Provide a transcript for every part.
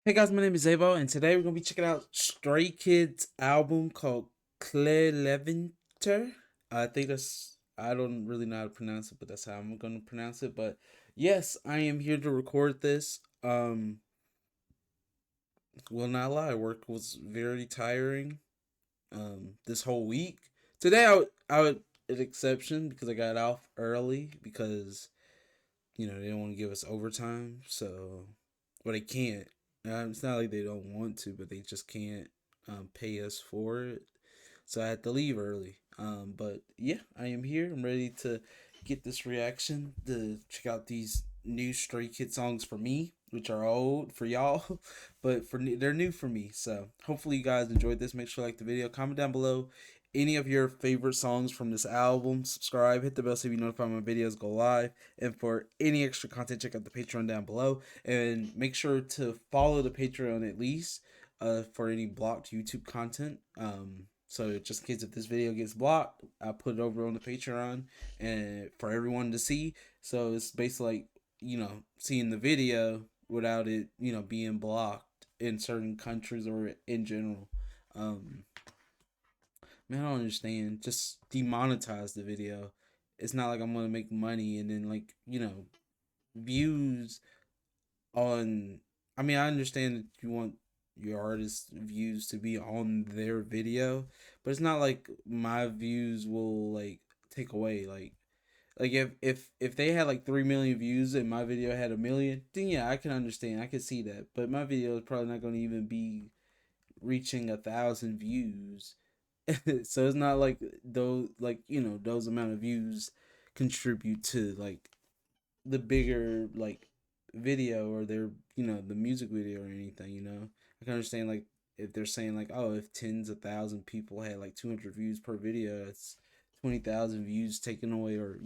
Hey guys, my name is Zaybo, and today we're gonna be checking out Stray Kids' album called Levanter. I think I don't really know how to pronounce it, but that's how I'm gonna pronounce it. But yes, I am here to record this. Will not lie, work was very tiring. This whole week. Today I would an exception because I got off early because they don't want to give us overtime. So, but they can't. It's not like they don't want to, but they just can't pay us for it. So I had to leave early. But yeah, I am here. I'm ready to get this reaction to check out these new Stray Kid songs for me, which are old for y'all, but they're new for me. So hopefully you guys enjoyed this. Make sure to like the video, comment down below any of your favorite songs from this album. Subscribe, hit the bell so you be notified when my videos go live. And for any extra content, check out the Patreon down below. And make sure to follow the Patreon at least for any blocked YouTube content. So just in case if this video gets blocked, I put it over on the Patreon and for everyone to see. So it's basically like, seeing the video without it, being blocked in certain countries or in general. Um, Man, I don't understand. Just demonetize the video. It's not like I'm gonna make money and then views on. I mean, I understand that you want your artist views to be on their video, but it's not like my views will take away like if they had like 3 million views and my video had 1 million, then yeah, I can understand. I can see that, but my video is probably not gonna even be reaching 1,000 views. So it's not like those amount of views contribute to like the bigger video or their the music video or anything. I can understand like if they're saying like, oh, if tens of thousand people had like 200 views per video, it's 20,000 views taken away, or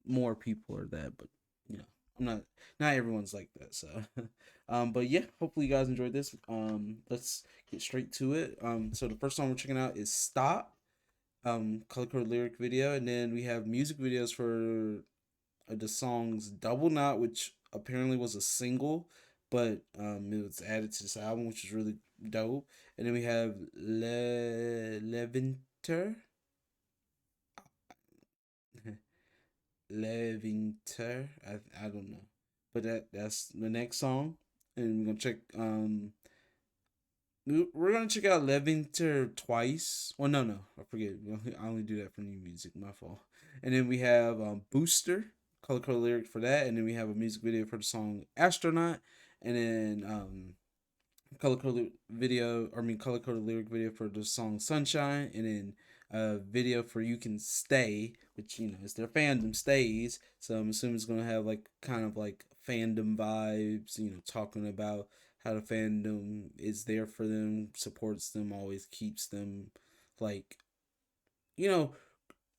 more people are that. But you know I'm not everyone's like that. So but yeah, hopefully you guys enjoyed this. Let's get straight to it. So the first song we're checking out is Stop, color code lyric video, and then we have music videos for the songs Double Knot, which apparently was a single, but it was added to this album, which is really dope. And then we have Levanter. Levanter. I don't know. But that's the next song. And we're gonna check we're gonna check out Levanter twice. Well, no, I forget. I only do that for new music. My fault. And then we have Booster, color code lyric for that, and then we have a music video for the song Astronaut, and then color coded lyric video for the song Sunshine, and then a video for You Can Stay, which is their fandom stays. So I'm assuming it's gonna have like kind of like fandom vibes, talking about how the fandom is there for them, supports them, always keeps them like you know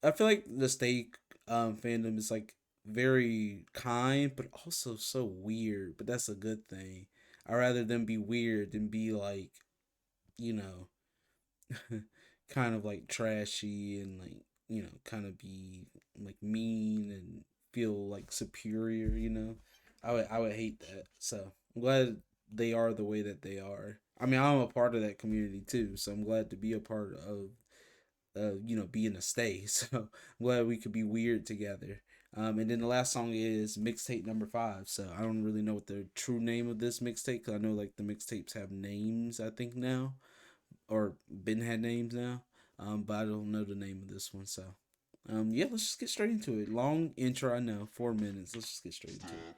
I feel like the Stay fandom is like very kind, but also so weird. But that's a good thing. I rather them be weird than be like, you know, kind of like trashy and like kind of be like mean and feel like superior. I would hate that. So I'm glad they are the way that they are. I mean, I'm a part of that community too, so I'm glad to be a part of being a stay. So I'm glad we could be weird together. And then the last song is mixtape number 5. So I don't really know what the true name of this mixtape, because I know like the mixtapes have names, I think now, or been had names now. But I don't know the name of this one. So yeah, let's just get straight into it. Long intro, I know, 4 minutes. Let's just get straight into it.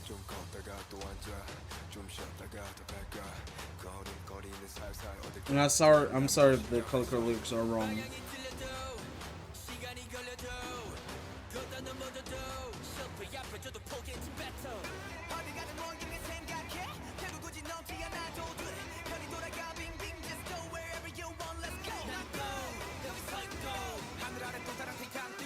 좀 걷다가 또 앉아 좀 쉬었다가 더 갈까 거리는 살살 And I'm sorry if the color code lyrics are wrong. 시간이 걸려도 걷다 넘어져도 실패 앞에 저도 포기했지 better 어디 가든 먼 길을 생각해 결국 굳이 넘지 않아도 돼 편히 돌아가 빙빙 just go wherever you want let's go 난 go 여기 서 있고 하늘 아래 또 다른 태양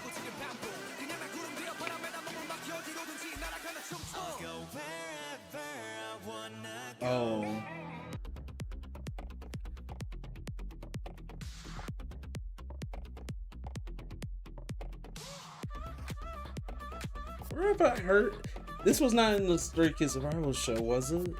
Where have I heard? This was not in the Stray Kids Survival Show, was it?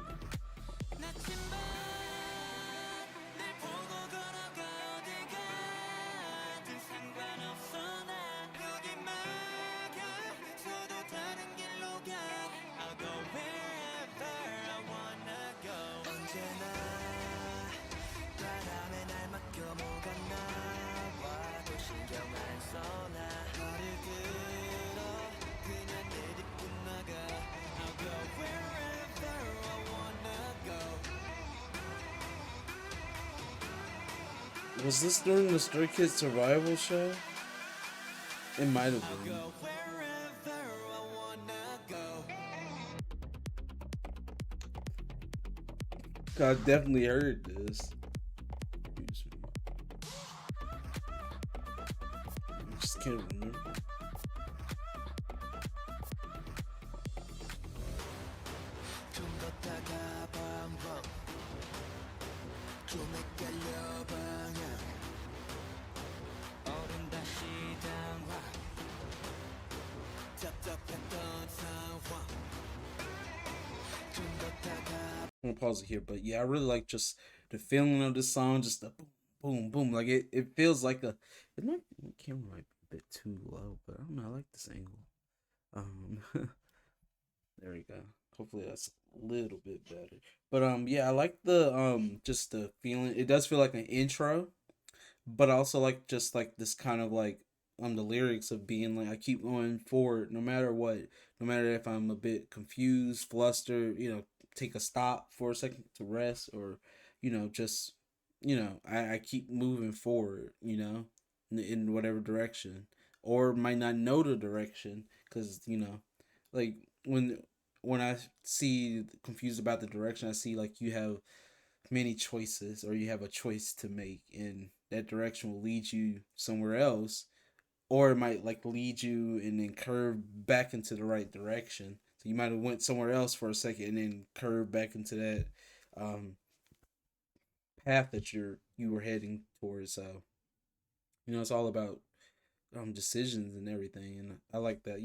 Was this during the Stray Kids Survival Show? It might have been. I definitely heard this. Excuse me. I just can't remember. I'm gonna pause it here, but yeah, I really like just the feeling of this song, just the boom, boom, boom. Like it feels like a. My camera might be a bit too low, but I don't know. I like this angle. There we go. Hopefully that's a little bit better. But yeah, I like the just the feeling. It does feel like an intro, but I also like just like this kind of like the lyrics of being like I keep going forward no matter what, no matter if I'm a bit confused, flustered, take a stop for a second to rest or just I keep moving forward, in whatever direction or might not know the direction because like when I see confused about the direction, I see like you have many choices or you have a choice to make and that direction will lead you somewhere else or it might like lead you and then curve back into the right direction, so you might have went somewhere else for a second and then curve back into that um, path that you were heading towards. So it's all about decisions and everything, and I like that.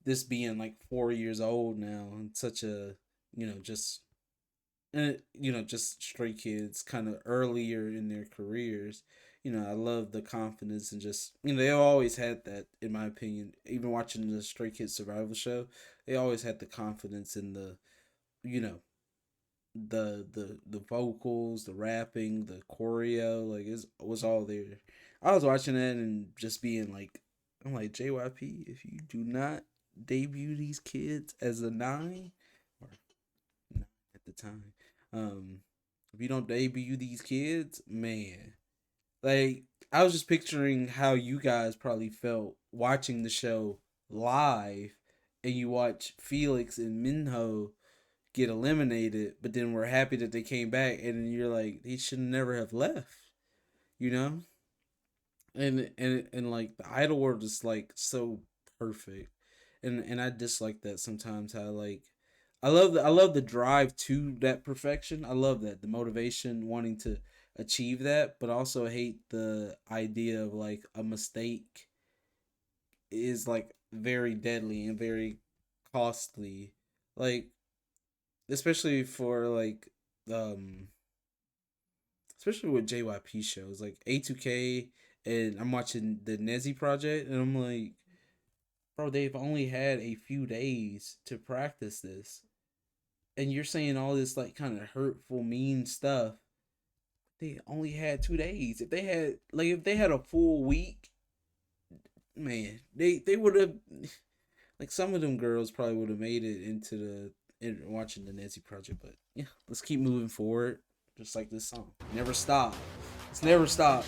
This being like 4 years old now and such a just and just Stray Kids kind of earlier in their careers. I love the confidence and just they always had that in my opinion. Even watching the Stray Kids Survival Show, they always had the confidence in the you know the vocals, the rapping, the choreo, like it was all there. I was watching that and just being like, I'm like JYP, if you do not debut these kids as a nine or nine at the time, um, if you don't debut these kids, man, like I was just picturing how you guys probably felt watching the show live, and you watch Felix and Minho get eliminated, but then we're happy that they came back, and you're like, they should never have left, you know? And like the idol world is like so perfect. And I dislike that sometimes how like I love the drive to that perfection. I love that. The motivation wanting to achieve that, but also hate the idea of like a mistake is like very deadly and very costly. Like especially for like um especially with JYP shows like A2K, and I'm watching the Nezi project and I'm like, bro, they've only had a few days to practice this. And you're saying all this like kind of hurtful, mean stuff. They only had 2 days. If they had a full week, man, they would have like some of them girls probably would have made it into watching the Nancy project. But yeah, let's keep moving forward. Just like this song. Never stop. It's never stop.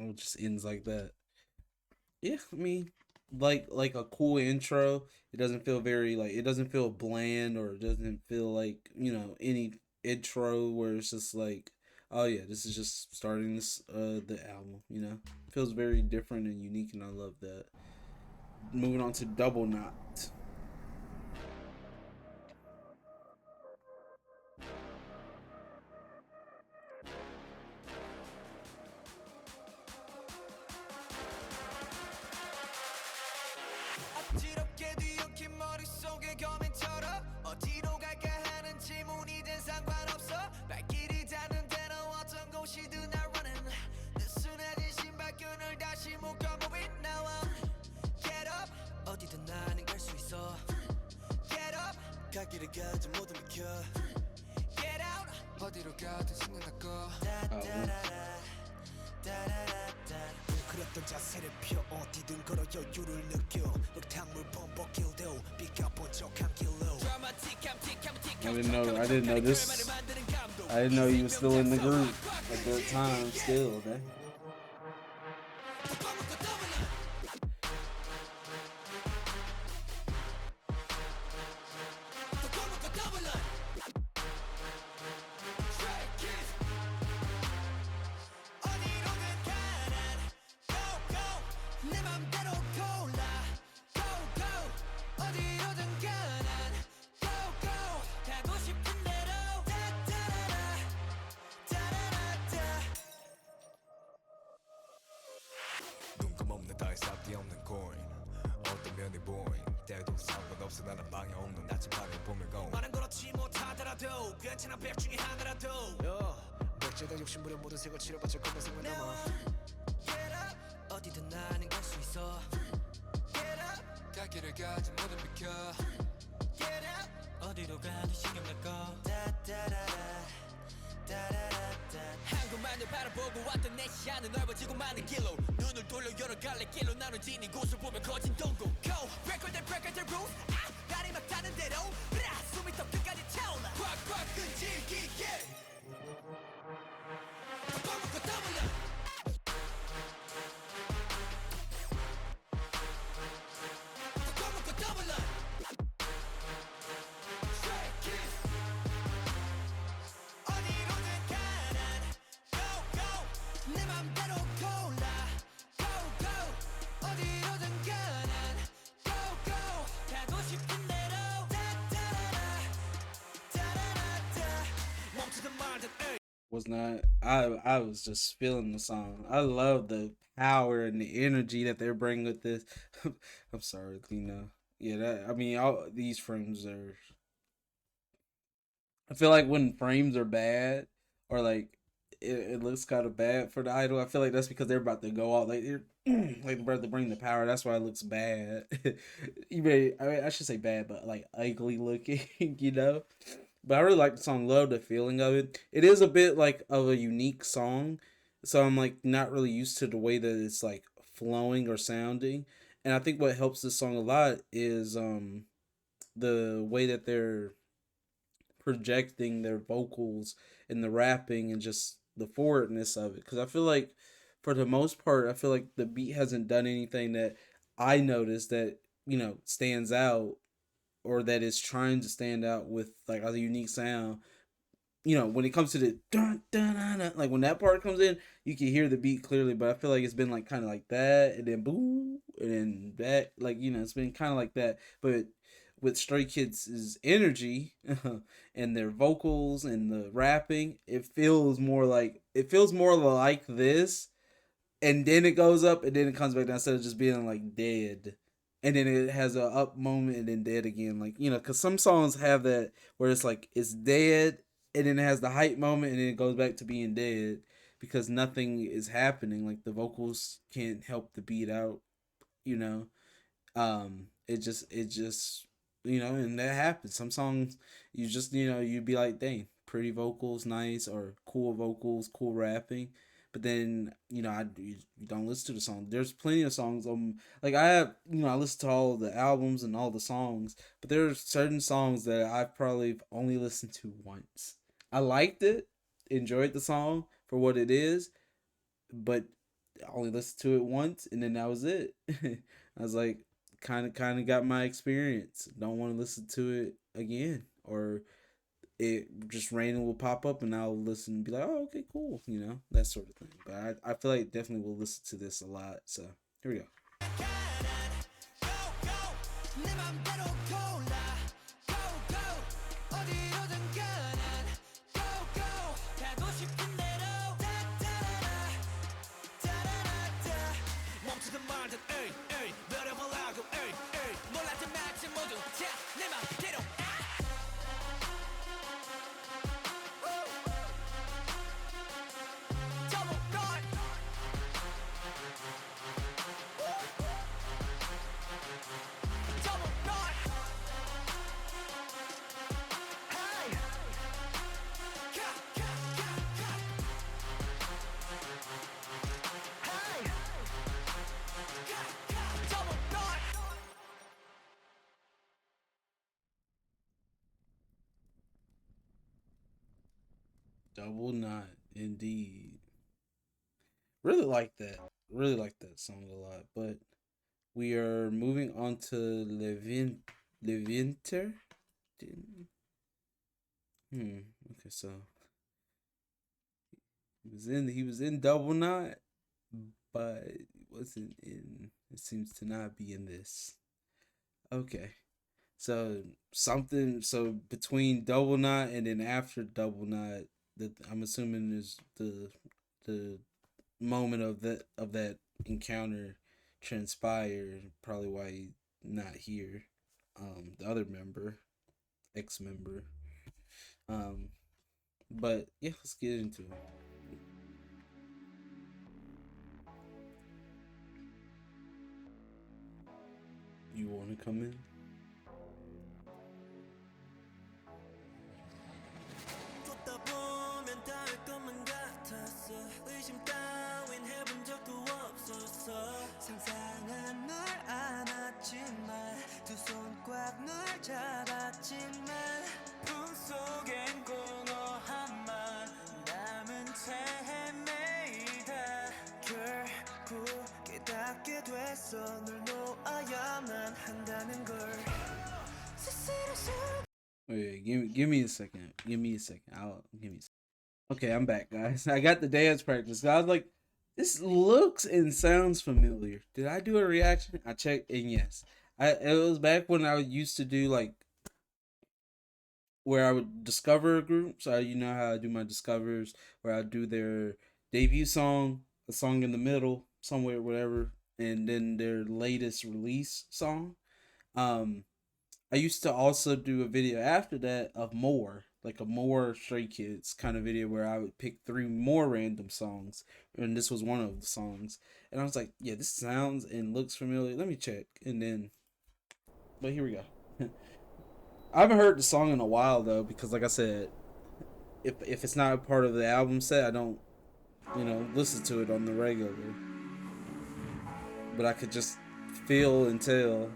it just ends like that. Yeah, I mean, like a cool intro. It doesn't feel very like it doesn't feel bland or it doesn't feel like any intro where it's just like, oh yeah, this is just starting this the album. It feels very different and unique, and I love that. Moving on to Double Knot. 어지럽게 뒤엉킨 머릿속에 거민처럼 어디로 갈까 하는 질문 이젠 상관없어 발길이 닿는 대로 어떤 곳이든 I running 느슨해진 신발끈을 다시 묶어보인 now get up 어디든 나는 갈 수 있어 get up 갈 길을 가지 모두 비켜 get out 어디로 가든 신경 닦고 다다라라 그랬던 자세를 펴 어디든 걸어 여유를 느껴 흙탕물 범벅길도 비껴본 척한 길로 I didn't know this. I didn't know he was still in the group at that time. Still, man. 눈금없는 따위 싹디 없는 코인 어떤 면이 보인 때도 상관없어 나는 방해 없는 나침반에 보면 고 말은 그렇지 못하더라도 괜찮아 백 중에 하나라도 백제다 욕심부려 모든 색을 치러봤자 검은색만 남아 어디든 나는 갈 수 있어 갈 길을 가지 모든 비켜 어디로 가도 신경 낼거 한곳만을 바라보고 왔던 내 시야는 넓어지고 많은 길로 눈을 돌려 여러 갈래 길로 나눠진 이곳을 보면 거진 동공 Go! break all the rules 날이 막 타는 대로 숨이 더 끝까지 차올라 꽉꽉 끈질기게 떠먹고 떠올라 떠먹고 떠올라 Shake it 어디로든 가난 Go go 내 맘대로 골라 Go go 어디로든 가난 Go go 가고 싶은 대로 따따라라 따라라따 멈추든 말든 Was not. I was just feeling the song. I love the power and the energy that they're bringing with this. I'm sorry, Yeah, that I mean, all these frames are. I feel like when frames are bad or like it looks kind of bad for the idol, I feel like that's because they're about to go out like they're like they're about to bring the power. That's why it looks bad. I should say bad, but like ugly looking, you know. But I really like the song. Love the feeling of it. It is a bit like of a unique song, so I'm like not really used to the way that it's like flowing or sounding. And I think what helps this song a lot is the way that they're projecting their vocals and the rapping and just the forwardness of it. Because I feel like, for the most part, I feel like the beat hasn't done anything that I noticed that stands out or that is trying to stand out with like a unique sound. When it comes to the dun, dun, dun, dun, like when that part comes in, you can hear the beat clearly. But I feel like it's been like kind of like that, and then boom, and then that, like it's been kind of like that. But with Stray Kids' energy and their vocals and the rapping, it feels more like this, and then it goes up and then it comes back down instead of just being like dead. And then it has a up moment and then dead again, like because some songs have that where it's like it's dead and then it has the hype moment and then it goes back to being dead because nothing is happening. Like the vocals can't help the beat out, you know. It just and that happens. Some songs you'd be like, dang, pretty vocals, nice, or cool vocals, cool rapping. But then you don't listen to the song. There's plenty of songs. Like I listen to all the albums and all the songs, but there are certain songs that I've probably only listened to once. I liked it, enjoyed the song for what it is, but I only listened to it once, and then that was it. I was like, kind of got my experience. Don't want to listen to it again, or it just random will pop up, and I'll listen and be like, oh, okay, cool, that sort of thing. But I feel like definitely will listen to this a lot. So here we go. 내 맘대로 골라 go go 어디로든 가는 go go 가고 싶은 대로 따따라라 따라라따 멈추든 말든 에이 에이 노려보라고 에이 에이 몰랐던 말든 모두 다내 맘대로 double dot double dot hey 가 가 가 가 hey 가 가 double dot Double knot, indeed. Really like that. Really like that song a lot. But we are moving on to Levanter. Okay, so he was in Double Knot, but wasn't in. It seems to not be in this. Okay, so something. So between Double Knot and then after Double Knot, that I'm assuming is the moment of that encounter transpired. Probably why he not here. The other member, ex member. Um, but yeah, let's get into it. You want to come in? 걷다 보면 닿을 것만 같았어 의심 따윈 해본 적도 없었어 상상한 널 안았지만 두 손 꽉 널 잡았지만 품속엔 공허 한만 남은 채 헤매이다 결국 깨닫게 됐어 널 놓아야만 한다는 걸 스스로 Wait, give me a second. Give me a second. I'll give me. Okay, I'm back, guys. I got the dance practice. I was like, this looks and sounds familiar. Did I do a reaction? I checked, and yes, it was back when I used to do like where I would discover a group. So you know how I do my discovers, where I do their debut song, a song in the middle, somewhere, whatever, and then their latest release song. Um, I used to also do a video after that of more, like a more Stray Kids kind of video where I would pick three more random songs, and this was one of the songs. And I was like, yeah, this sounds and looks familiar. Let me check, and then, but here we go. I haven't heard the song in a while though, because like I said, if it's not a part of the album set, I don't, listen to it on the regular. But I could just feel and tell.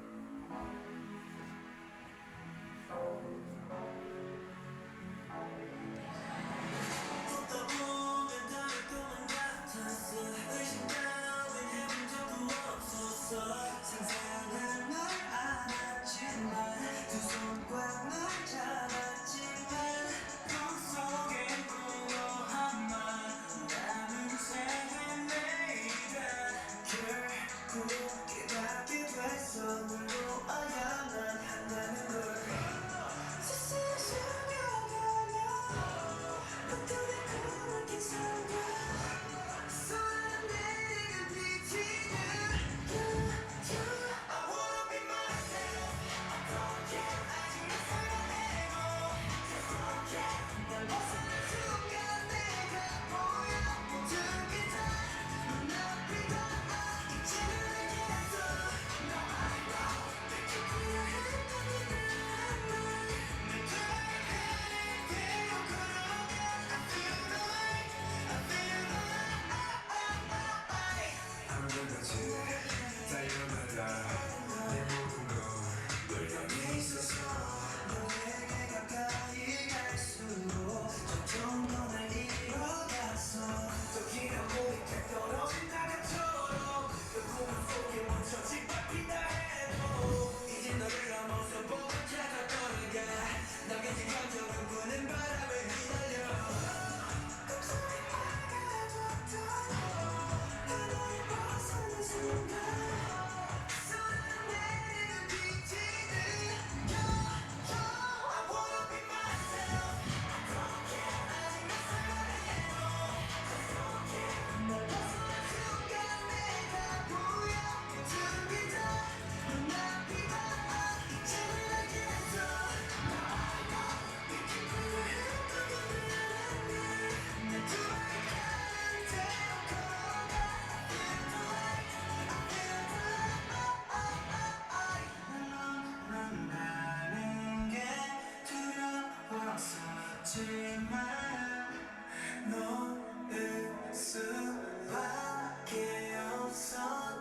놓을 수밖에 없어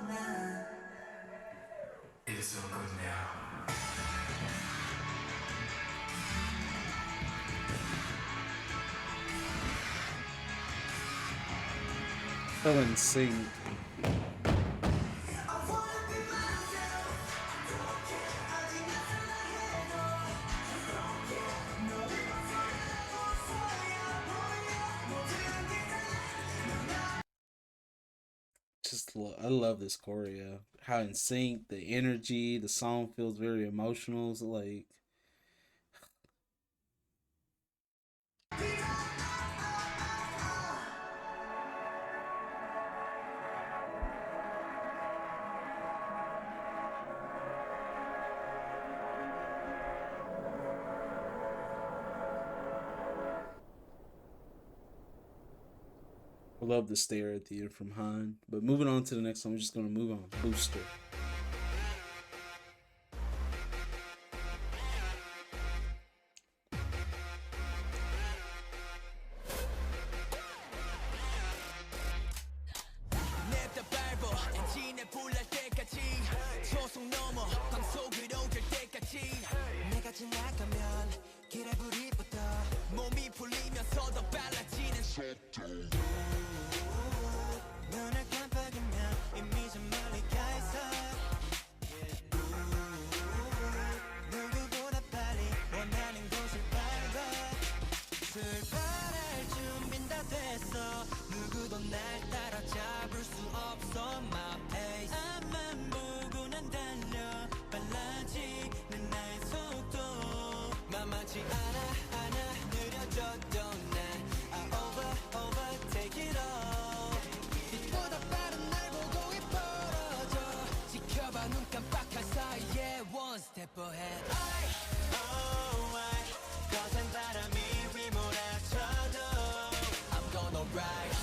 난 It's so good now. Fell in sync. I love this choreo. How in sync, the energy, the song feels very emotional. So like I love the stare at the end from Han. But moving on to the next one, I'm just gonna move on. Booster. 냅다 밟어 엔진에 불날 때까지 초속 넘어 광속으로 될 때까지 내가 지나가면 길에 불이 붙어 몸이 풀리면서 더 빨라지는 속도 눈을 깜빡이면 이미 좀 멀리 가 있어 누구보다 빨리 원하는 곳을 밟아 출발할 준비는 다 됐어 누구도 날 따라잡을 수 없어 my pace 앞만 보고 난 달려 빨라지는 나의 속도 만만치 않아 느려져도 난 I overtake it all 빛보다 빠른 날 보고 이뻐져 지켜봐 눈 깜빡할 사이에 one step ahead I 거센 바람이 휘몰아쳐도 I'm gonna ride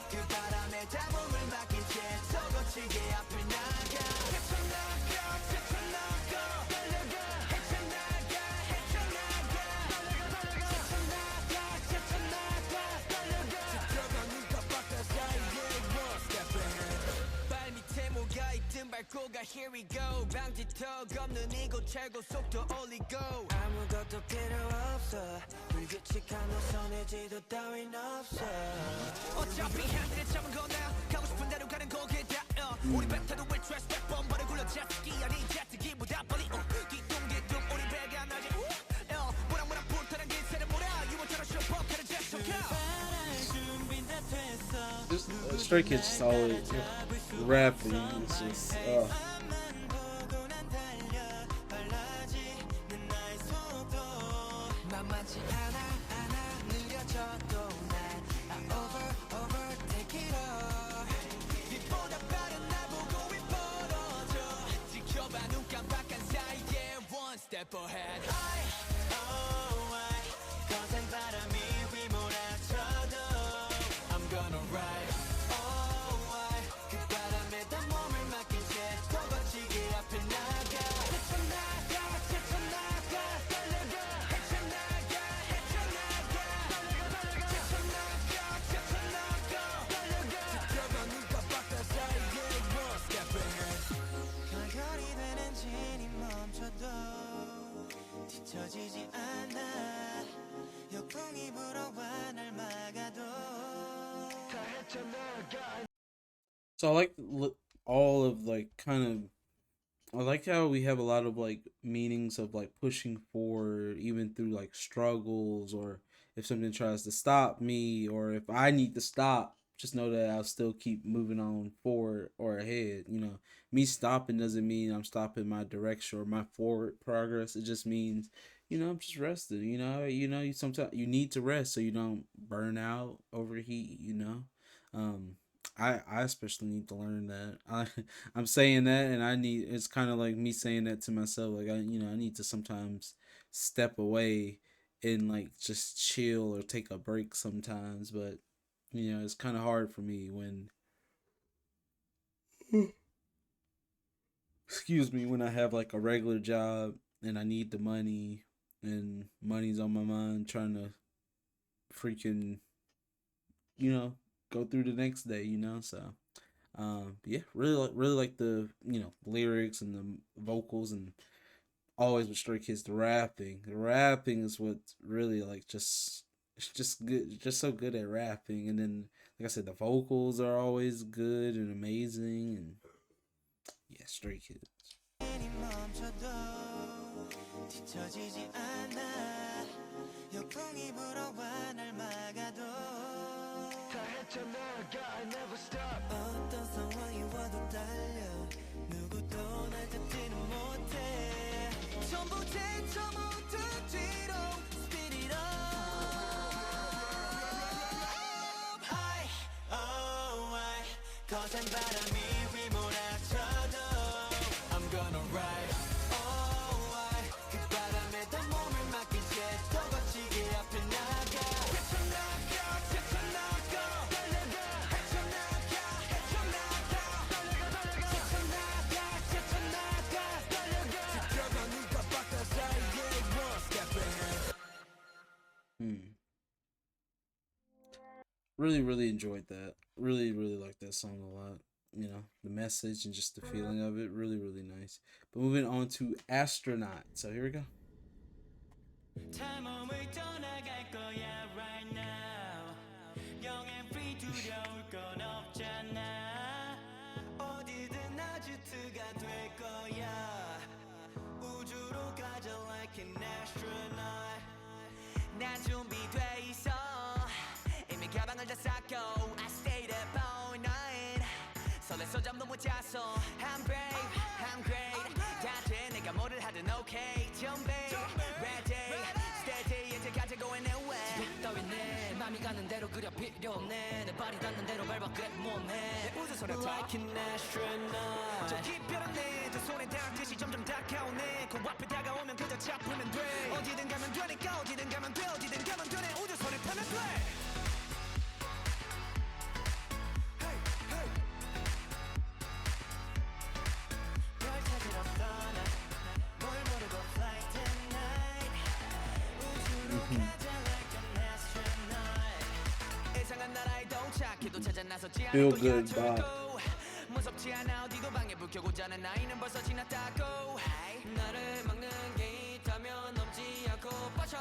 그 바람에 다 몸을 맡긴 채 서거치게 앞을 나가 헤쳐나가 헤쳐나가 달려가 헤쳐나가 헤쳐나가 달려가 헤쳐나가 달려가 지켜봐 눈 깜빡할 사이에 one step ahead 발밑에 뭐가 있든 밟고 가 here we go 방지턱 없는 이곳 최고 속도 올리고 아무것도 필요 없어 불규칙한 노선의 지도 따윈 없어 어차피 핸들에 잡은 거나 가고 싶은 대로 가는 거기다 우리 뱉어도 will try step on 발을 굴려 제트기 아닌 제트기보다 빨리 뒤뚱뒤뚱 우리 배가 나지 모락모락 불타는 기세를 몰아 유모처럼 슈퍼카를 제쳐가 Just Stray Kids just always rapping. It's just 만만치 않아 느려져도 난 I overtake it all 빛보다 빠른 날 보고 이뻐져 지켜봐 눈 깜빡한 사이에 one step ahead I 거센 바람이 휘몰아쳐도 I'm gonna ride 그 바람에 다 몸을 맡긴 채 더 거치게 앞에 나가 헤쳐나가 헤쳐나가 달려가 헤쳐나가 헤쳐나가 달려가 헤쳐나가 달려가 지켜봐 눈 깜빡할 사이에 one step ahead 결결이 되는 진이 멈춰도 뒤처지지 않아 역풍이 불어와 날 막아도 다 헤쳐나가 so I like all of like kind of I like how we have a lot of like meanings of like pushing forward even through like struggles or if something tries to stop me or if I need to stop, just know that I'll still keep moving on forward or ahead. You know, me stopping doesn't mean I'm stopping my direction or my forward progress. It just means, I'm just resting. You sometimes you need to rest so you don't burn out, overheat. I especially need to learn that. I'm saying that, and it's kind of like me saying that to myself. Like I need to sometimes step away and like just chill or take a break sometimes. But it's kind of hard for me when, excuse me, when I have like a regular job and I need the money and money's on my mind, trying to freaking, you know, go through the next day, you know. So, yeah, really like the lyrics and the vocals, and always with Stray Kids, the rapping. The rapping is what really like just it's just good, just so good at rapping. And then, like I said, the vocals are always good and amazing. And yeah, Stray Kids. 뒤처지지 않아 역풍이 불어와 날 막아도 다 헤쳐나가 I never stop 어떤 상황이 와도 달려 누구도 날 잡지는 못해 전부 제쳐 모두 뒤로 Speed it up I, oh I 거센 바람이 휘몰아쳐도 I'm gonna ride Really enjoyed that. Really liked that song a lot. You know, the message and just the feeling of it. Really nice. But moving on to Astronaut. So here we go. 난 준비돼 있어 이미 가방을 다 쌌고 I stayed up all night 설레서 잠도 못 잤어 I'm brave, I'm great 다돼 내가 뭐를 하든 okay 준비, ready, steady 이제 가자고 해 내 way 따윈 내 맘이 가는 대로 그려 필요 없네 내 발이 닿는 대로 밟아 그래 몸에 내 우주선에 like an astronaut 저 깊이란 내두 손에 닿듯이 점점 다가오네 그 앞에 다가오면 그저 잡으면 돼 어디든 가면 되니까 어디든 가면 돼 어디든 가면 되네 우주선에 타면 돼 별 찾으러 떠나 뭘 모르고 fly tonight 우주로 가자 like an astronaut 이상한 나라에 도착해도 찾아 나서지 않을 Feel 거야 good 절대 vibe. 무섭지 않아 어디도 방해 불켜고자 하는 나이는 벌써 지났다고 나를 막는 게 있다면 넘지 않고 빠져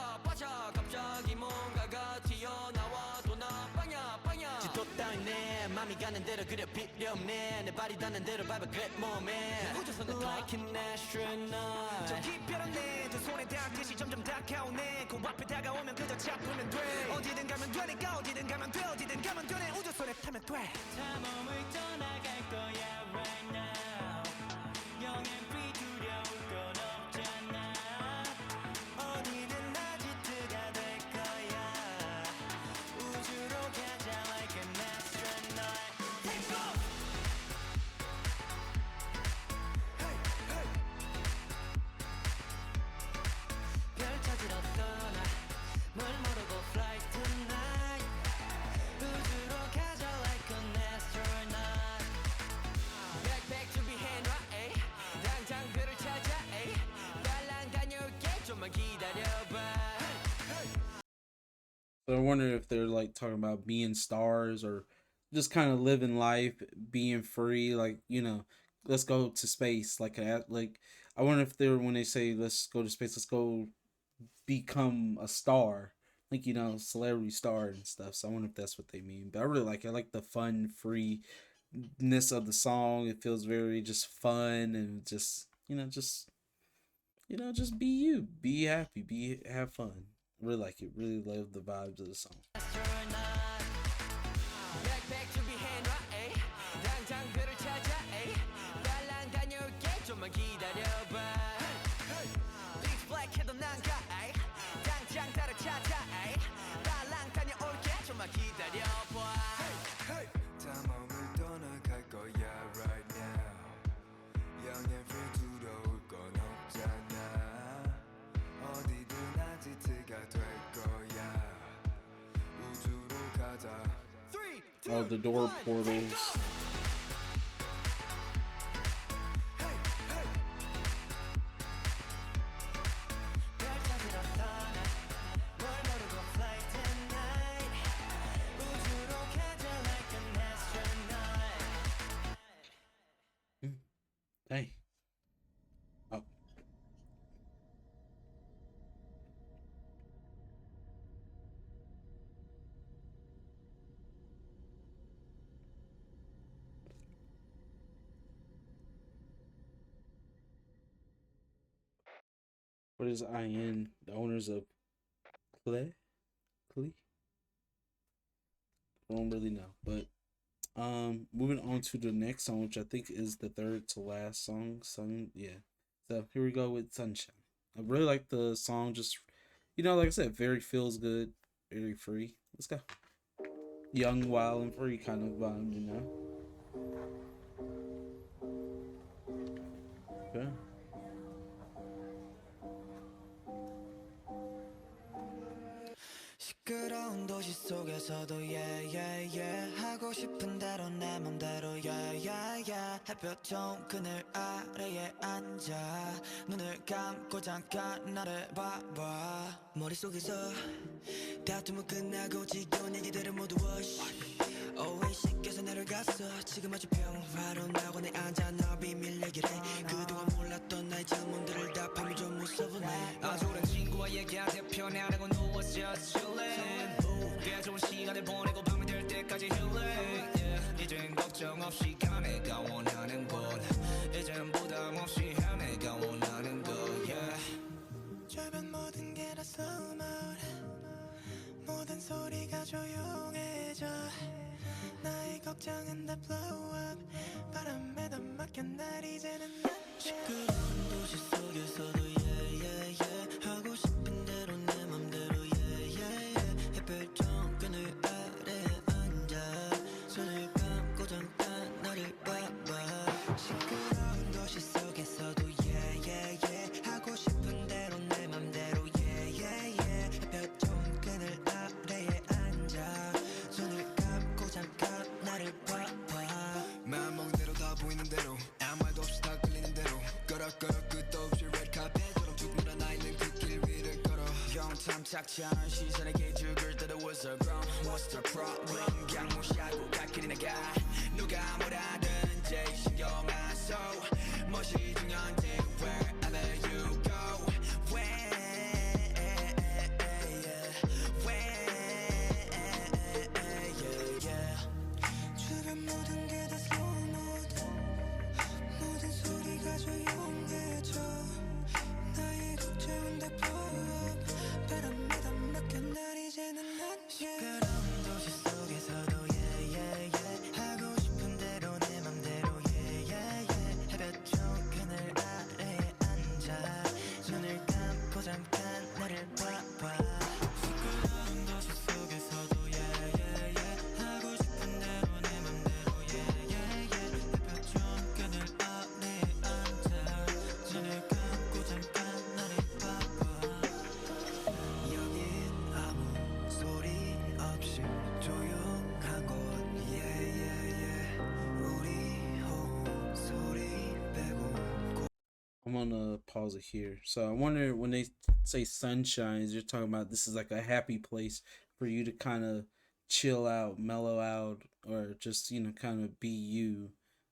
갑자기 뭔가가 튀어나와 또 나 빵야 지도 따윈 내 맘이 가는 대로 그려 필요 없네 내 발이 닿는 대로 밟아 그래 몸에 우주선에 like an astronaut 저 깊이란 내두 손에 닿듯이 점점 다가오네 그 앞에 다가오면 그저 잡으면 돼 어디든 가면 되니까 어디든 가면 돼 어디든 가면 되네 우주선에 타면 돼 다 몸을 떠나갈 거야 right now 영앤 free 두려울 건 없잖아 어디든 아지트가 될 거야 우주로 가자 like an astronaut Take off! Hey, hey. 별 찾으러 떠나 뭘 모르고 fly tonight 우주로 가자 like an astronaut Backpack 준비해놔 에이 당장 별을 찾아 에이 빨랑 다녀올게 좀만 기다려봐 So I wonder if they're like talking about being stars or just kind of living life, being free. Like, let's go to space. Like I wonder if they're, when they say let's go to space, let's go become a star, like celebrity star and stuff. So I wonder if that's what they mean. But I really like it. I like the fun freeness of the song. It feels very just fun and just be you, be happy, have fun. Really like it. Really love the vibes of the song. Backpack 준비해놔 에이 당장 별을 찾아 에이 빨랑 다녀올게 좀만 기다려봐 Big Black 해도 난가 에이 당장 나를 찾아 에이 빨랑 다녀올게 좀만 기다려봐 다 몸을 떠나갈 거야 right now 영앤 free 두려울 건 없잖아 어디든 아지트가 될 거야 우주로 가자 Oh, the door portals. What is IN? The owners of Clay? Clay? I don't really know. But moving on to the next song, which I think is the third to last song. Yeah. So here we go with Sunshine. I really like the song, just like I said, very feels good, very free. Let's go. Young, wild, and free kind of vibe. Okay. 시끄러운 도시 속에서도 yeah yeah yeah 하고 싶은 대로 내 맘대로 yeah yeah yeah 햇볕 좋은 그늘 아래에 앉아 눈을 감고 잠깐 나를 봐봐 머릿속에서 다툼은 끝나고 지겨운 얘기들은 모두 wash always 씻겨서 내려갔어 지금 아주 평화로운 낙원에 앉아 너 비밀 얘기를 해 그동안 몰랐던 나의 질문들을 답하면 좀 무서워네 아주 오랜 친구와 얘기하듯 편안하고 누워서 chillin' 꽤 좋은 시간을 보내고 밤이 될 때까지 healing yeah. 이젠 걱정 없이 가 내가 원하는 곳 이젠 부담 없이 해 내가 원하는 것 yeah. 주변 모든 게 다 slow mode 모든 소리가 조용해져 나의 걱정은 다 blow up 바람에 다 맡겨 날 이제는 난 시끄러운 도시 속에서도 yeah yeah yeah 하고 싶은 대로 내 맘대로 yeah yeah yeah 햇볕 좋은 그늘 아래에 앉아 손을 감고 잠깐 나를 봐봐 시끄러운 도시 속에서도 yeah yeah yeah 하고 싶은 대로 내 맘대로 yeah yeah yeah 햇볕 좋은 그늘 아래에 앉아 손을 감고 잠깐 나를 봐봐 맘먹은 대로 다 보이는 대로 아무 말도 없이 다 끌리는 대로 꺼럭꺼럭 끝도 없이 red carpet처럼 쭉 늘어나있는 그 길 위를 걸어 영탐 착지 않은 시선에게 죽을 때도 was a ground what's the problem 그냥 무시하고 갈 길이 나가 누가 뭐라든지 신경 안 써 무엇이 중요한지 wherever you go 주변 모든 게 다 slow mode 모든 소리가 조용해져 나의 걱정은 다 blow up 바람에 다 맡겨 날 이제는 난 시끄러운 도시 속에서도 yeah yeah yeah 하고 싶은 대로 내 맘대로 yeah yeah yeah 햇볕 좋은 그늘 아래에 앉아 눈을 감고 잠깐 나를 봐봐 시끄러운 도시 속에서도 yeah yeah yeah 하고 싶은 대로 내 맘대로 yeah yeah yeah 햇볕 좋은 그늘 아래에 앉아 눈을 감고 잠깐 나를 봐봐 여긴 아무 소리 없이 조용한 곳 yeah yeah yeah 우리 호흡 소리 빼고 I'm gonna pause it here. So I wonder when they say sunshines, you're talking about this is like a happy place for you to kind of chill out, mellow out, or just kind of be you.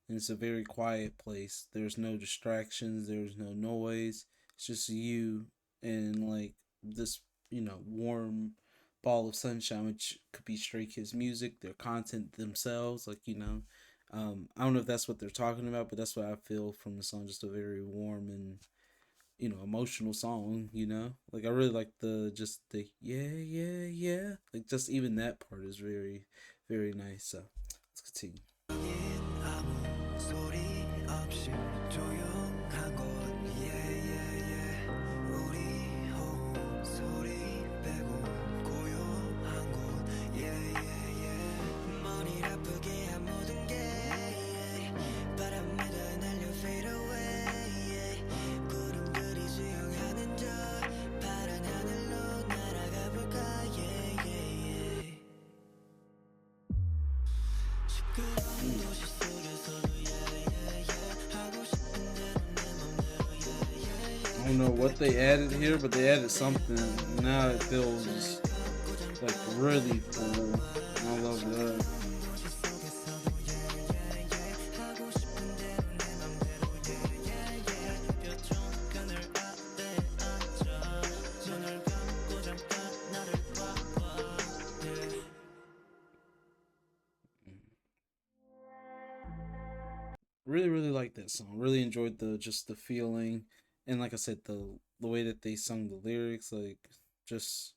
And it's a very quiet place. There's no distractions. There's no noise. It's just you and like this warm ball of sunshine, which could be Stray Kids music, their content themselves. I don't know if that's what they're talking about, but that's what I feel from the song. Just a very warm and emotional song. Like I really like the yeah yeah yeah. Like just even that part is very very nice. So let's continue. 아무 소리 없이 조용한 곳 yeah yeah yeah 우리 호흡 소리 빼고 고요한 곳 yeah yeah yeah 머리 아프게 한 모든 게 yeah. 바람에 다 날려 fade away yeah. 구름들이 수영하는 저 파란 하늘로 날아가 볼까 yeah yeah yeah 시끄러운 도시 속에서도 yeah yeah yeah 하고 싶은 대로 내 맘대로 yeah yeah I yeah don't know what they added here, but they added something. Now it feels like really full. I love that. 도시 속에서도 yeah yeah yeah 하고 싶은 대로 내 맘대로 yeah yeah yeah 햇볕 좋은 그늘 아래에 앉아 눈을 감고 잠깐 나를 봐봐 yeah. Really really like that song. Really enjoyed the feeling, and like I said, the the way that they sung the lyrics, like just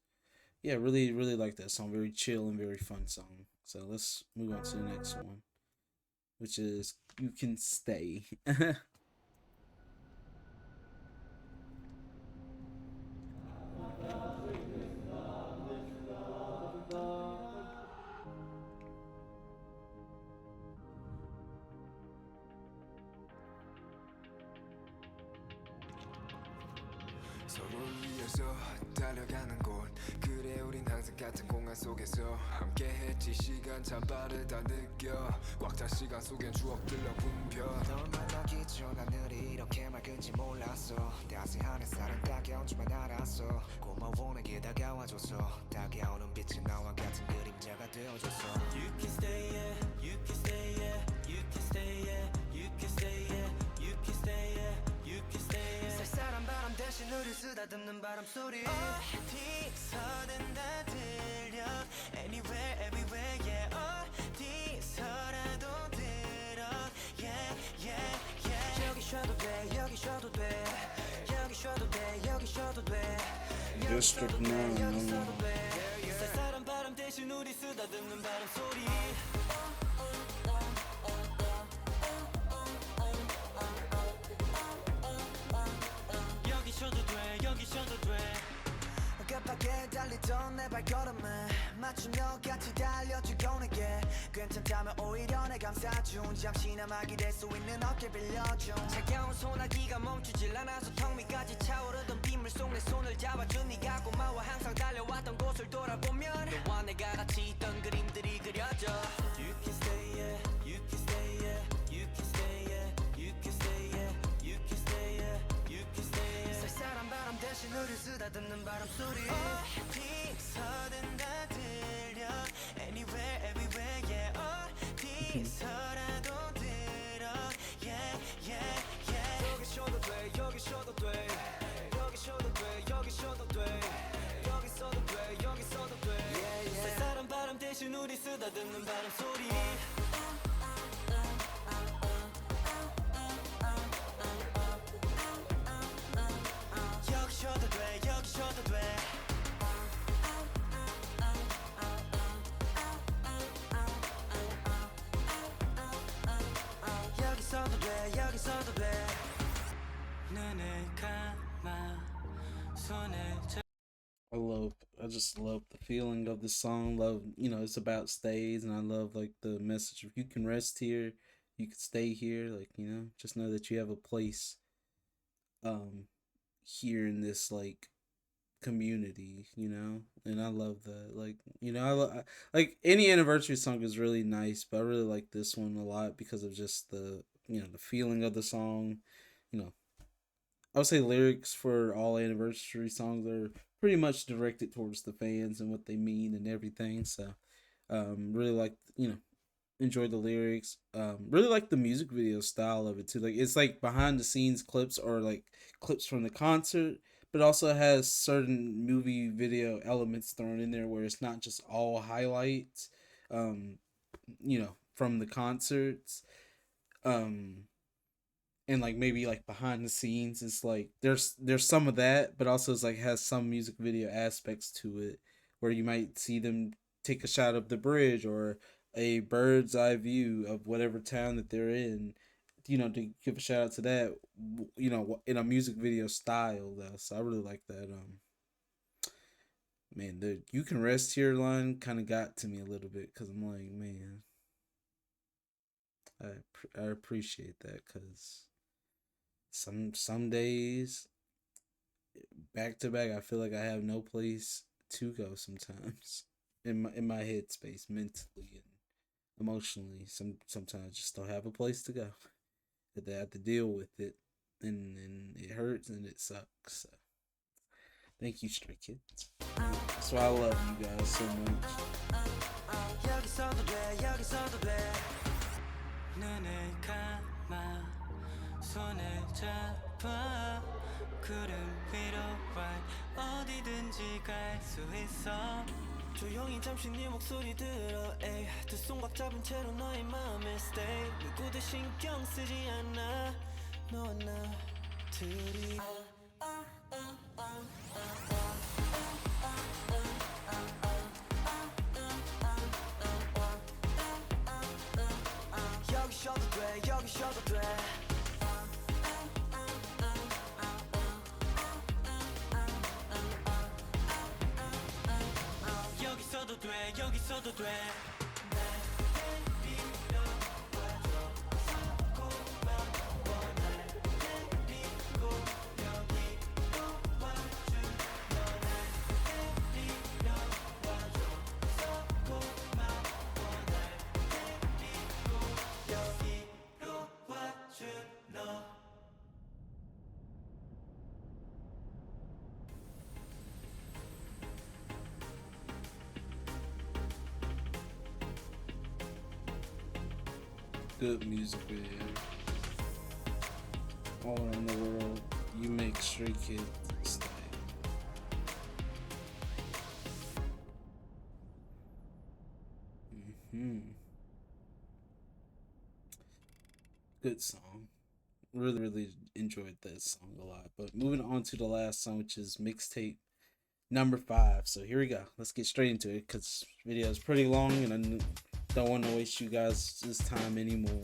yeah, really really like that song. Very chill and very fun song. So let's move on to the next one, which is "You Can Stay." 서로를 위해서 달려가는 곳 그래 우린 항상 같은 공간 속에서 함께했지 시간 참 빠르다 느껴 꽉 찬 시간 속엔 추억들로 붐벼 널 만나기 전 하늘이 이렇게 맑은지 몰랐어 따스한 햇살은 따가운지만 알았어 고마워 내게 다가와줘서 다가오는 빛이 나와 같은 그림자가 되어줘서 You can stay yeah you can stay yeah you can stay yeah you can stay yeah you can stay yeah you can stay yeah 쌀쌀한 바람 대신 우릴 쓰다듬는 바람 소리 어디서든 다 들려 Anywhere everywhere yeah 어디서라도 들어 yeah yeah yeah 여기 쉬어도 돼 여기 쉬어도 돼 여기 쉬어도 돼 여기 쉬어도 돼 District 9. 여기 쉬어도 돼 쌀쌀한 바람 대신 우리 쓰다듬는 바람 소리 여기 쉬어도 돼 여기 쉬어도 돼 급하게 달리던 내 발걸음에 맞추며 같이 달려주고 내게 괜찮다면 오히려 내 감싸준 잠시나마 기댈 수 있는 어깨 빌려준 차가운 소나기가 멈추질 않아서 턱 밑까지 차오르던 빗물 속 내 손을 잡아준 네가 고마워 항상 달려왔던 곳을 돌아보면 너와 내가 같이 있던 그림들이 그려져 You can stay yeah you can stay yeah you can stay yeah you can stay yeah you can stay yeah you can stay yeah 쌀쌀한 바람 대신 우릴 쓰다듬는 바람 소리 어디서든 다 들려 Anywhere everywhere yeah 어디서라도 들어 yeah yeah yeah 여기 쉬어도 돼 여기 쉬어도 돼 여기 쉬어도 돼 여기 쉬어도 돼 여기 써도 돼 여기 써도 돼 yeah, yeah. 쌀쌀한 바람 대신 우리 쓰다듬는 바람 소리 여기 쉬어도 돼 여기 쉬어도 돼 여기 써도 돼 여기 써도 돼 눈을 감아 손을 I just love the feeling of the song. Love, it's about stays, and I love like the message of you can rest here, you can stay here. Like, just know that you have a place, here in this like community, and I love that. Like, like any anniversary song is really nice, but I really like this one a lot because of just the feeling of the song. You know, I would say lyrics for all anniversary songs are pretty much directed towards the fans and what they mean and everything. So, really like enjoy the lyrics. Really like the music video style of it too. Like it's like behind the scenes clips or like clips from the concert, but also has certain movie video elements thrown in there where it's not just all highlights. From the concerts. Um, and like maybe like behind the scenes it's like there's some of that, but also it's like has some music video aspects to it where you might see them take a shot of the bridge or a bird's eye view of whatever town that they're in, to give a shout out to that, in a music video style though. So I really like that. Man, the "you can rest here" line kind of got to me a little bit because I'm like, man, I appreciate that because some days back to back I feel like I have no place to go sometimes in my headspace mentally and emotionally. Sometimes I just don't have a place to go. That I have to deal with it, and it hurts and it sucks. So thank you, Stray Kids. That's why I love you guys so much. 여기서도 돼 여기서도 돼 눈을 감아 손을 잡아 구름 위로 right 어디든지 갈 수 있어 조용히 잠시 네 목소리 들어 에이 두 손 꽉 잡은 채로 너의 마음에 stay 누구도 신경 쓰지 않아 너와 나 둘이 있어도 돼 여기 있어도 돼 Good music video. All around the world, you make Stray Kids stay. Good song. Really enjoyed that song a lot. But moving on to the last song, which is mixtape number 5. So here we go. Let's get straight into it because video is pretty long and I don't want to waste you guys' time anymore.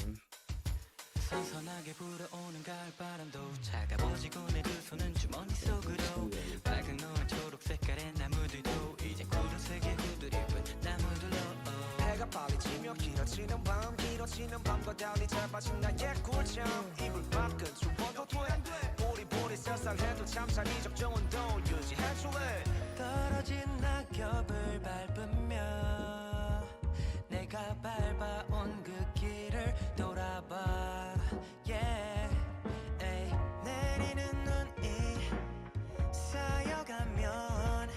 선선하게 불어오는 가을바람도 차가워지고 내 두 손은 주머니 속으로 밝은 노을 초록 색깔의 나무들도 이제 구름색의 후드를 입은 나무들로 해가 빨리 지며 길어지는 밤 길어지는 밤과 달리 짧아진 나의 꿀잠 이불 밖은 추워도 돼 보리보리 쌀쌀해도 잠잘 이적 온도 유지해줄래 떨어진 낙엽을 밟으며 내가 밟아온 그 길을 돌아봐 yeah. 에이, 내리는 눈이 쌓여가면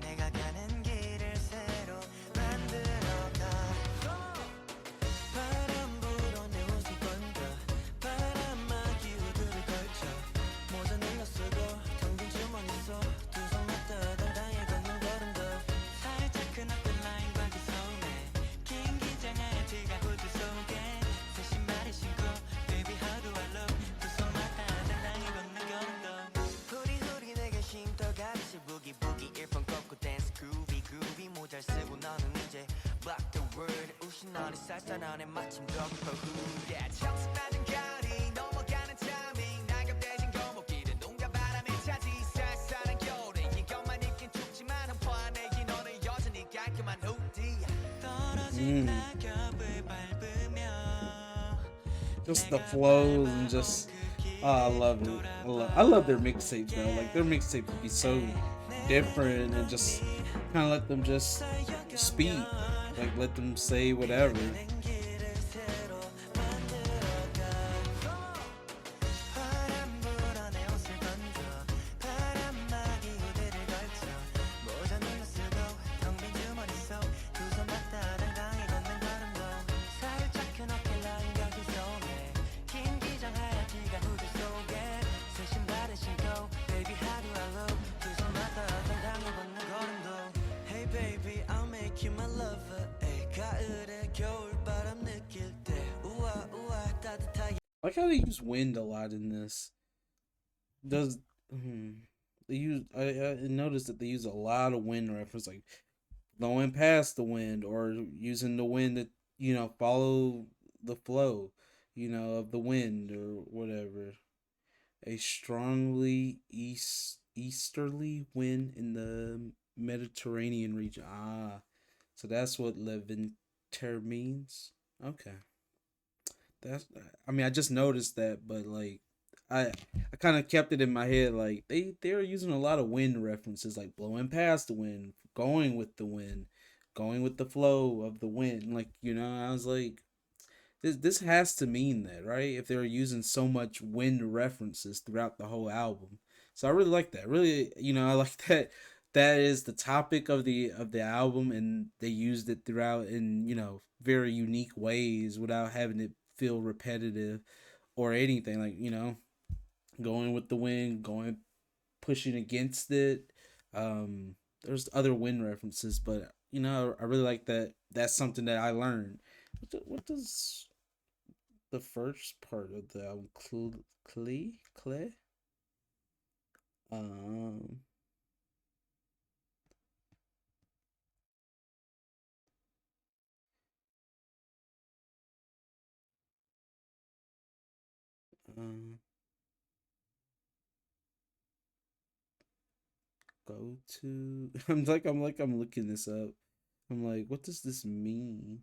내가 가는 길을 새로 만들어가 바람 불어 내 옷을 건져 바람막이 후드를 걸쳐 모자 눌러쓰고 텅 빈 주머니 속 두 손 맞다 당당히 걷는 걸음도 살짝 큰 어떤 라인과 그 소매 긴 기장의 지가 후드 속에 새 신발을 신고 Baby how do I look 두 손 맞다 당당히 걷는 걸음도 후리후리 내게 쉼터같이 부기부기 일번 꺾고 댄스 groovy 모자를 쓰고 너는 이제 block the word 우신너리 쌀쌀하네 마침 덮어 yeah. 청순맞은 가을이 넘어가는 타이밍 낙엽 대신 거목길은 온갖 바람에 차지 쌀쌀한 겨울에 이것만 입긴 춥지만 한판에 이 너는 여전히 깔끔한 후디 떨어진 낙엽을 밟으며 Just the flows and just I love it. I love their mixtapes, bro. Like their mixtape would be so different and just kind of let them just speak, like let them say whatever. I like how they use wind a lot in this. Does they use? I noticed that they use a lot of wind reference, like blowing past the wind or using the wind that follow the flow, of the wind or whatever. A strongly easterly wind in the Mediterranean region. Ah, so that's what Levanter means. Okay. That's I mean I just noticed that, but like I kind of kept it in my head like they're using a lot of wind references like blowing past the wind, going with the wind, going with the flow of the wind. Like I was like this has to mean that, right? If they're using so much wind references throughout the whole album. So I really like that. Really, I like that that is the topic of the album and they used it throughout in, very unique ways without having it feel repetitive or anything like, going with the wind, going pushing against it. There's other wind references, but I really like that. That's something that I learned. What does the first part of the album clay um go to. I'm looking this up. I'm like, what does this mean?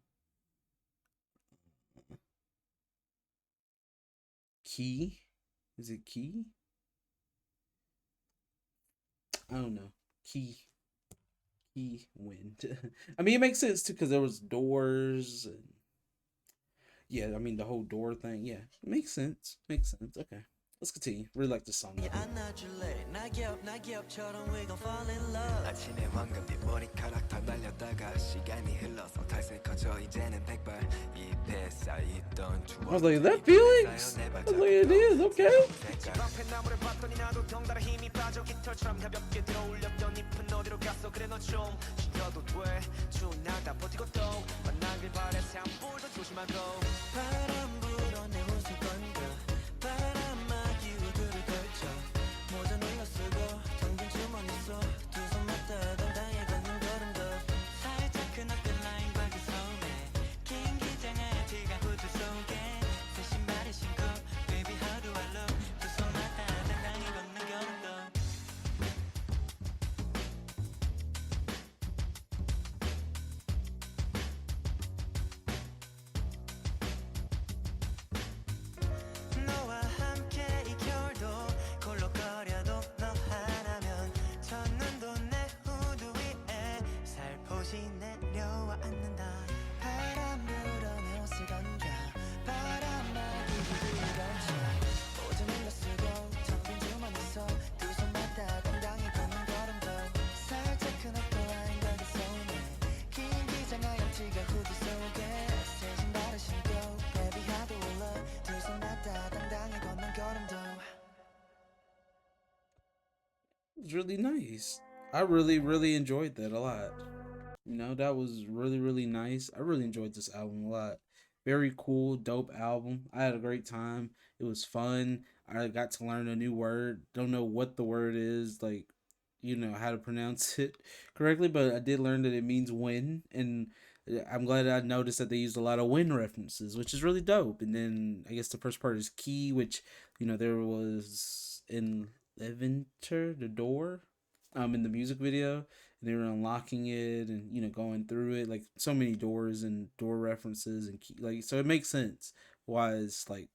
Key? Is it key? I don't know. Key wind. I mean, it makes sense too because there was doors and yeah. I mean, the whole door thing. Yeah, it makes sense. Makes sense. Okay, let's continue. Really like this song. 안아줄래 낙엽처럼 we gon' fall in love 아침에 황금빛 머리카락 더 날렸다가 시간이 흘러서 탈색 커져 이제는 백발 잎에 쌓이던 I was like, is that feelings? I was like, it is. Okay. 집 앞에 나무를 봤더니 나도 덩달아 힘이 빠져 깃털처럼 가볍게 들어올렸던 잎은 어디로 갔어 그래 너 좀 쉬어도 돼 추운 날 다 버티고 또 만나길 바래 산불도 조심하고 바람 불어 내 옷을 건져 바람막 기우들을 걸쳐 모자 눌러 쓰고 텅빈 주머니 속두손 맞다 당당히 걷는 걸음도 살짝 큰 어떤 라인과 그 소매 긴 기장한 티가 후드 속에 새 신발을 신고 Baby how do I look 두손 맞다 당당히 걷는 걸음도 너와 함께 이 겨울도 콜록거려도 너 하나면 첫눈도 내 후드 위에 살포시 내려와 앉는다 바람 불어 내 옷을 건져 바람막이 후드를 걸쳐 모자 눌러 쓰고 텅빈 주머니 속두손 맞다 당당히 걷는 걸음도 살짝 큰 옷도 아닌 가게 손에 긴 기장한 옆지가 후드 속에 새 신발을 신고 Baby how do I look 두손 맞다 당당히 걷는 걸음도 It was really nice. I really enjoyed that a lot. You know, that was really nice. I really enjoyed this album a lot. Very cool, dope album. I had a great time. It was fun. I got to learn a new word. Don't know what the word is, like, you know, how to pronounce it correctly, but I did learn that it means win. And I'm glad I noticed that they used a lot of win references, which is really dope. And then I guess the first part is key, which, you know, there was in Levanter, the door, in the music video, and they were unlocking it and you know going through it like so many doors and door references and key, like so it makes sense why it's like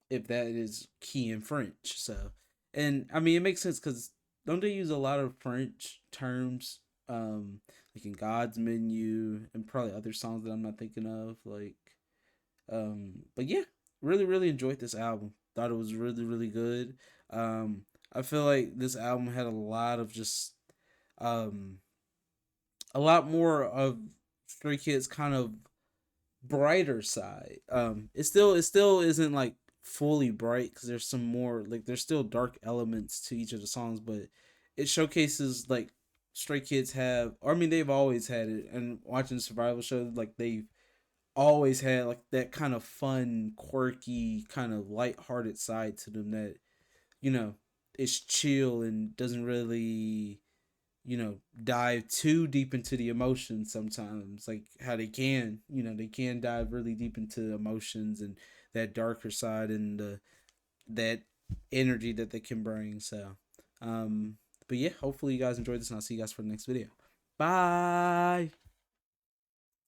if that is key in French. So, and I mean it makes sense because don't they use a lot of French terms, like in God's Menu and probably other songs that I'm not thinking of, like, but yeah, really enjoyed this album. Thought it was really good. I feel like this album had a lot of just um a lot more of Stray Kids kind of brighter side. It still isn't like fully bright because there's some more like there's still dark elements to each of the songs, but it showcases like Stray Kids have, or I mean they've always had it. And watching the survival show, like they've always had like that kind of fun, quirky, kind of light-hearted side to them that you know is chill and doesn't really dive too deep into the emotions sometimes, like how they can, they can dive really deep into emotions and that darker side and that energy that they can bring. So, but yeah, hopefully you guys enjoyed this and I'll see you guys for the next video. Bye.